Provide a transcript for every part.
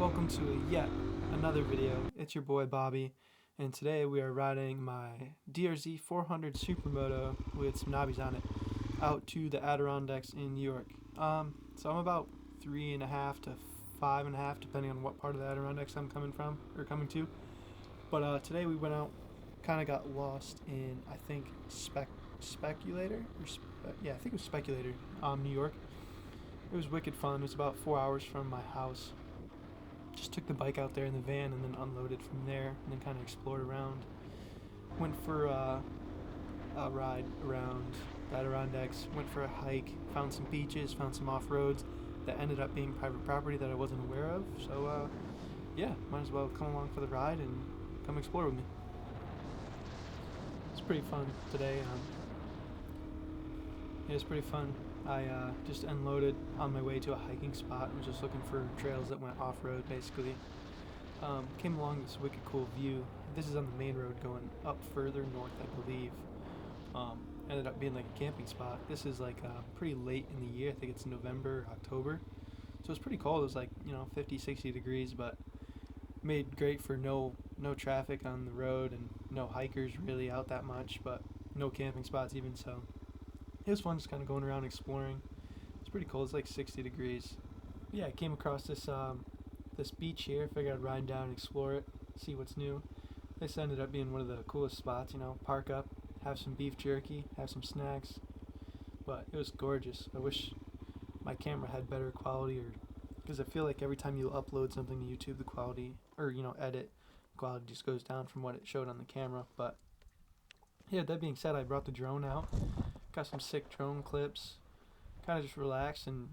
welcome to yet another video. It's your boy Bobby, and today we are riding my Drz400 Supermoto with some knobbies on it out to the Adirondacks in New York. So I'm about 3.5 to 5.5, depending on what part of the Adirondacks I'm coming to. But today we went out, kind of got lost in I think Speculator, I think it was Speculator, New York. It was wicked fun. It was about 4 hours from my house. Just took the bike out there in the van and then unloaded from there and then kind of explored around. Went for a ride around the Adirondacks, went for a hike, found some beaches, found some off-roads that ended up being private property that I wasn't aware of. So yeah, might as well come along for the ride and come explore with me. It's pretty fun today. Yeah, it's pretty fun. I just unloaded on my way to a hiking spot and was just looking for trails that went off-road, basically. Came along this wicked cool view. This is on the main road going up further north, I believe. Ended up being like a camping spot. This is like pretty late in the year. I think it's November, October. So it's pretty cold. It was like, 50, 60 degrees, but made great for no traffic on the road and no hikers really out that much, but no camping spots even, so it was fun just kind of going around exploring. It's pretty cold. It's like 60 degrees. Yeah, I came across this this beach here. Figured I'd ride down and explore it, see what's new. This ended up being one of the coolest spots. Park up, have some beef jerky, have some snacks. But it was gorgeous. I wish my camera had better quality, because I feel like every time you upload something to YouTube, the quality, or edit, quality just goes down from what it showed on the camera. But yeah, that being said, I brought the drone out. Got some sick drone clips, kind of just relaxed, and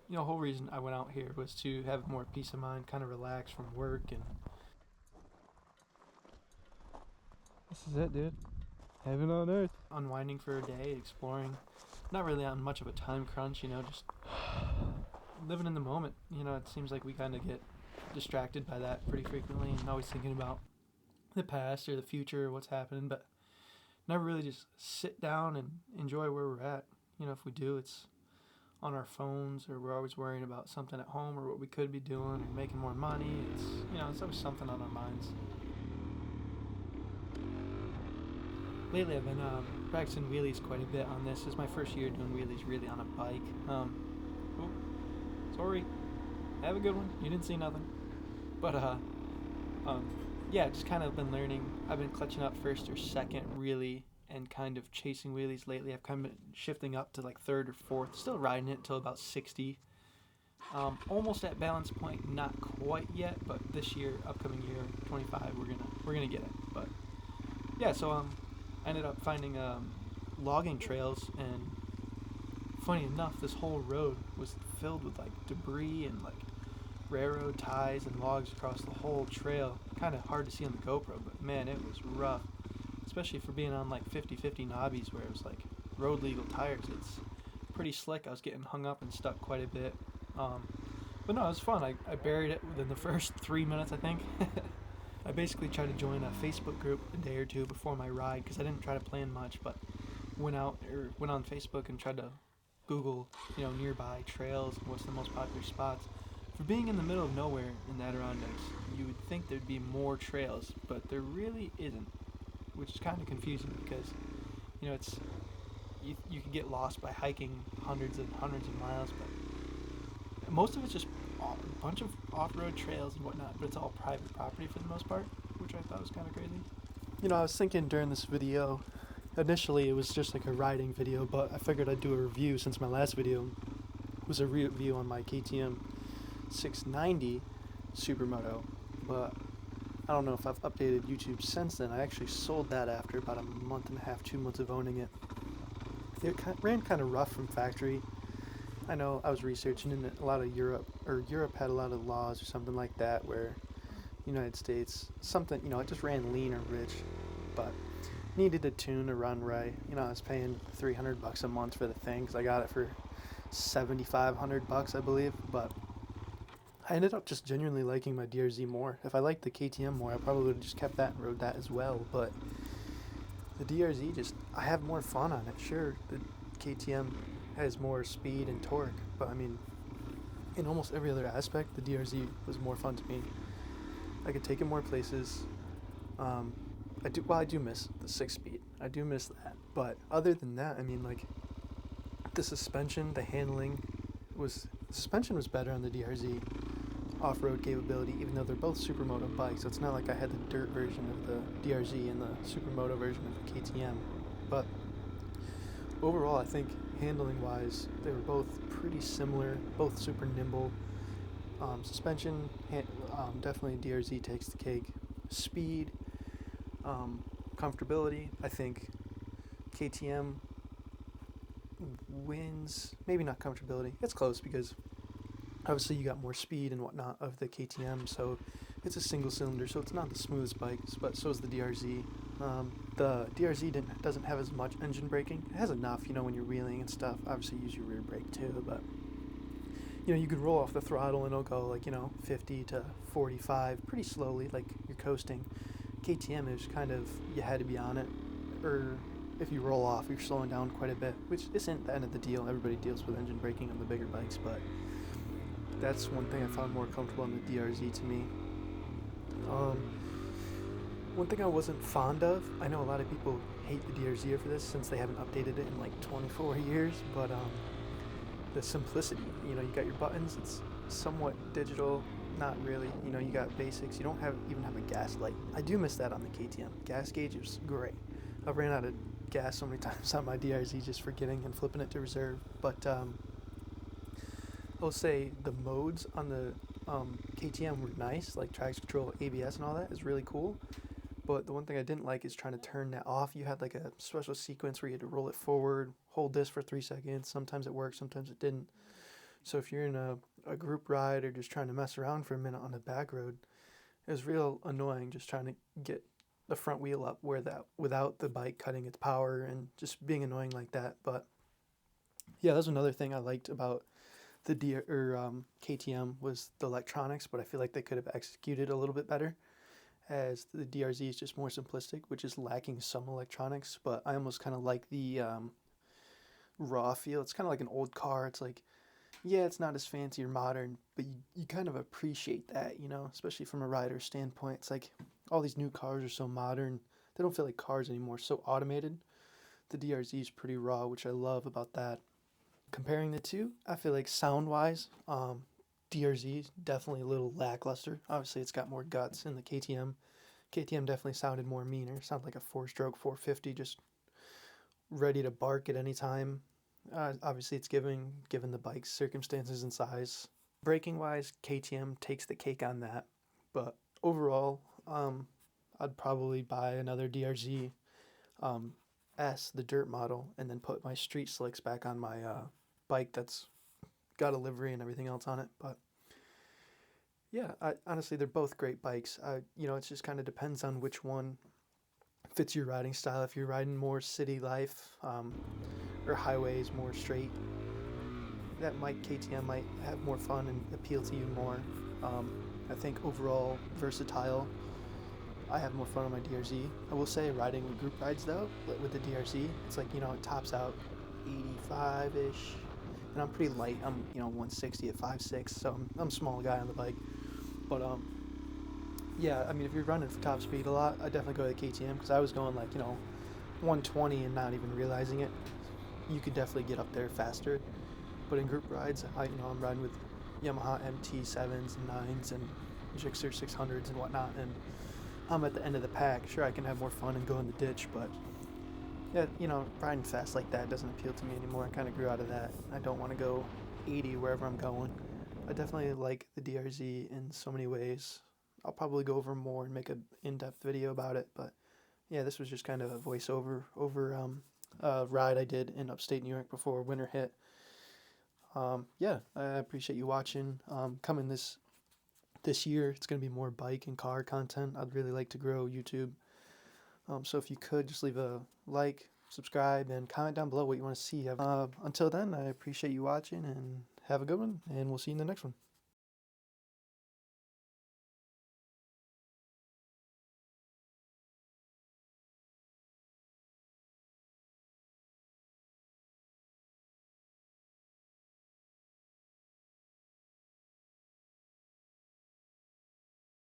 the whole reason I went out here was to have more peace of mind, kind of relax from work, and this is it, dude. Heaven on earth. Unwinding for a day, exploring, not really on much of a time crunch, just living in the moment. It seems like we kind of get distracted by that pretty frequently and always thinking about the past or the future or what's happening, but never really just sit down and enjoy where we're at. If we do, it's on our phones, or we're always worrying about something at home or what we could be doing or making more money. It's always something on our minds. Lately I've been practicing wheelies quite a bit on this. This is my first year doing wheelies really on a bike. Sorry. Have a good one. You didn't see nothing. But yeah, just kind of been learning. I've been clutching up first or second really and kind of chasing wheelies lately. I've kind of been shifting up to like third or fourth, still riding it until about 60. Almost at balance point, not quite yet, but this year, upcoming year, 25, we're gonna get it. But yeah, so I ended up finding logging trails, and funny enough, this whole road was filled with like debris and like railroad ties and logs across the whole trail. Kind of hard to see on the GoPro, but man, it was rough, especially for being on like 50/50 knobbies where it was like road legal tires. It's pretty slick. I was getting hung up and stuck quite a bit, but no, it was fun. I buried it within the first 3 minutes, I think. I basically tried to join a Facebook group a day or two before my ride, because I didn't try to plan much, but went on Facebook and tried to Google nearby trails and what's the most popular spots. For being in the middle of nowhere in the Adirondacks, you would think there'd be more trails, but there really isn't, which is kind of confusing because, it's you can get lost by hiking hundreds and hundreds of miles, but most of it's just a bunch of off-road trails and whatnot, but it's all private property for the most part, which I thought was kind of crazy. I was thinking during this video, initially it was just like a riding video, but I figured I'd do a review since my last video was a review on my KTM 690 Supermoto, but I don't know if I've updated YouTube since then. I actually sold that after about a month and a half, 2 months of owning it. It ran kind of rough from factory. I know I was researching in a lot of Europe had a lot of laws or something like that, where United States, something, it just ran lean or rich, but needed a tune to run right. I was paying $300 a month for the thing because I got it for $7,500, I believe, but I ended up just genuinely liking my DRZ more. If I liked the KTM more, I probably would have just kept that and rode that as well, but the DRZ I have more fun on it. Sure, the KTM has more speed and torque, but I mean, in almost every other aspect, the DRZ was more fun to me. I could take it more places. Um, I do miss the 6-speed. I do miss that. But other than that, I mean, like, the suspension, the handling the suspension was better on the DRZ off-road capability, even though they're both supermoto bikes. So it's not like I had the dirt version of the DRZ and the supermoto version of the KTM. But overall, I think handling-wise, they were both pretty similar, both super nimble. Suspension, definitely DRZ takes the cake. Speed, comfortability, I think KTM wins. Maybe not comfortability. It's close because obviously you got more speed and whatnot of the KTM, so it's a single cylinder, so it's not the smoothest bike, but so is the DRZ. The DRZ doesn't have as much engine braking. It has enough, when you're wheeling and stuff. Obviously use your rear brake too, but you could roll off the throttle and it'll go like, 50 to 45 pretty slowly, like you're coasting. KTM is kind of, you had to be on it, or if you roll off, you're slowing down quite a bit, which isn't the end of the deal. Everybody deals with engine braking on the bigger bikes, but that's one thing I found more comfortable on the DRZ to me. One thing I wasn't fond of, I know a lot of people hate the DRZ for this since they haven't updated it in like 24 years, but the simplicity, you got your buttons, it's somewhat digital, not really, you got basics, you don't even have a gas light. I do miss that on the KTM. Gas gauge is great. I've ran out of gas so many times on my DRZ just forgetting and flipping it to reserve, but I'll say the modes on the KTM were nice, like traction control, ABS and all that is really cool. But the one thing I didn't like is trying to turn that off. You had like a special sequence where you had to roll it forward, hold this for 3 seconds. Sometimes it worked, sometimes it didn't. So if you're in a group ride or just trying to mess around for a minute on a back road, it was real annoying just trying to get the front wheel up without the bike cutting its power and just being annoying like that. But yeah, that's another thing I liked about the KTM was the electronics, but I feel like they could have executed a little bit better, as the DRZ is just more simplistic, which is lacking some electronics. But I almost kind of like the raw feel. It's kind of like an old car. It's like, yeah, it's not as fancy or modern, but you kind of appreciate that, especially from a rider standpoint. It's like all these new cars are so modern. They don't feel like cars anymore, so automated. The DRZ is pretty raw, which I love about that. Comparing the two, I feel like sound-wise, DRZ is definitely a little lackluster. Obviously, it's got more guts in the KTM. KTM definitely sounded more meaner. Sounded like a 4-stroke 450, just ready to bark at any time. Obviously, it's given the bike's circumstances and size. Braking-wise, KTM takes the cake on that. But overall, I'd probably buy another DRZ S, the dirt model, and then put my street slicks back on my bike that's got a livery and everything else on it. But yeah, honestly, they're both great bikes. It just kind of depends on which one fits your riding style. If you're riding more city life or highways, more straight, KTM might have more fun and appeal to you more. I think overall versatile, I have more fun on my DRZ. I will say riding with group rides though, with the DRZ, it's like, it tops out 85-ish. And I'm pretty light. I'm, 160 at 5'6", so I'm a small guy on the bike. But, yeah, I mean, if you're running for top speed a lot, I definitely go to the KTM, because I was going like, 120 and not even realizing it. You could definitely get up there faster. But in group rides, I'm riding with Yamaha MT7s and 9s and Drz400 600s and whatnot, and I'm at the end of the pack. Sure, I can have more fun and go in the ditch, but yeah, riding fast like that doesn't appeal to me anymore. I kind of grew out of that. I don't want to go 80 wherever I'm going. I definitely like the DRZ in so many ways. I'll probably go over more and make an in-depth video about it, but yeah, this was just kind of a voiceover over ride I did in upstate New York before winter hit. Yeah, I appreciate you watching. Coming this year, it's going to be more bike and car content. I'd really like to grow YouTube. So if you could, just leave a like, subscribe, and comment down below what you want to see. Until then, I appreciate you watching, and have a good one, and we'll see you in the next one.